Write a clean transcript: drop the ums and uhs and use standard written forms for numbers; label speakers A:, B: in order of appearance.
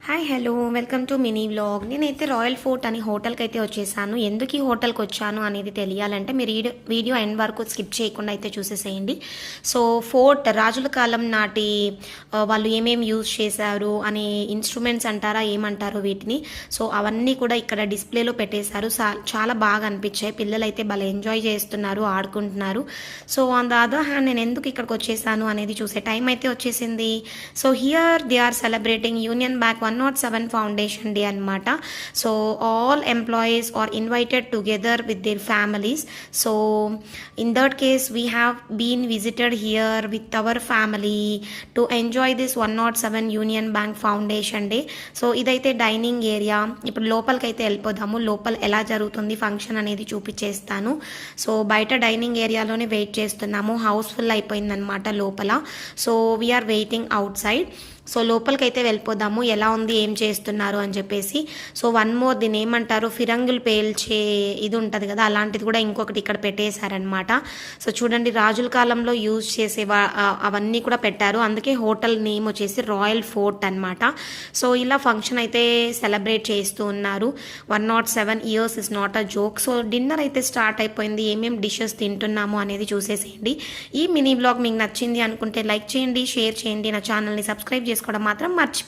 A: Hi hello welcome to mini vlog. నేనైతే royal fort అని హోటల్కి అయితే వచ్చేసాను. ఎందుకు ఈ హోటల్కి వచ్చాను అనేది తెలియాలంటే మీరు వీడియో ఎండ్ వరకు స్కిప్ చేయకుండా అయితే చూసేసేయండి. సో ఫోర్ట్ రాజుల కాలం నాటి వాళ్ళు ఏమేమి యూజ్ చేశారు అనే ఇన్స్ట్రుమెంట్స్ అంటారా ఏమంటారో వీటిని, సో అవన్నీ కూడా ఇక్కడ డిస్ప్లేలో పెట్టేశారు. చాలా బాగా అనిపించాయి. పిల్లలు అయితే భలే ఎంజాయ్ చేస్తున్నారు, ఆడుకుంటున్నారు. So on the other hand నేను ఎందుకు ఇక్కడికి వచ్చేసాను అనేది చూసే టైం అయితే వచ్చేసింది. So here they are celebrating Union Bank 107 foundation day అనమాట. So all employees are invited together with their families. So in that case we have been visited here with our family to enjoy this 107 Union Bank foundation day. So ఇదైతే dining area. ఇప్పుడు లోపలికి అయితే వెళ్ళిపోదాము. లోపల ఎలా జరుగుతుంది function అనేది చూపించేస్తాను. సో బయట డైనింగ్ ఏరియాలోనే వెయిట్ చేస్తున్నాము. హౌస్ఫుల్ అయిపోయిందనమాట లోపల. So we are waiting outside. So లోపలికి అయితే వెళ్ళిపోదాము, ఎలా ఉంది ఏం చేస్తున్నారు అని చెప్పేసి. సో వన్ మోర్, దీని ఏమంటారు, ఫిరంగులు పేల్చే ఇది ఉంటుంది కదా, అలాంటిది కూడా ఇంకొకటి ఇక్కడ పెట్టేశారనమాట. సో చూడండి, రాజుల కాలంలో యూజ్ చేసే అవన్నీ కూడా పెట్టారు. అందుకే హోటల్ నేమ్ వచ్చేసి రాయల్ ఫోర్ట్ అనమాట. సో ఇలా ఫంక్షన్ అయితే సెలబ్రేట్ చేస్తూ ఉన్నారు. 107 years is not a joke. So dinner అయితే స్టార్ట్ అయిపోయింది. ఏమేమి డిషెస్ తింటున్నాము అనేది చూసేసేయండి. ఈ మినీ బ్లాగ్ మీకు నచ్చింది అనుకుంటే లైక్ చేయండి, షేర్ చేయండి, నా ఛానల్ని సబ్స్క్రైబ్ చేసుకోవడం మాత్రం మర్చిపో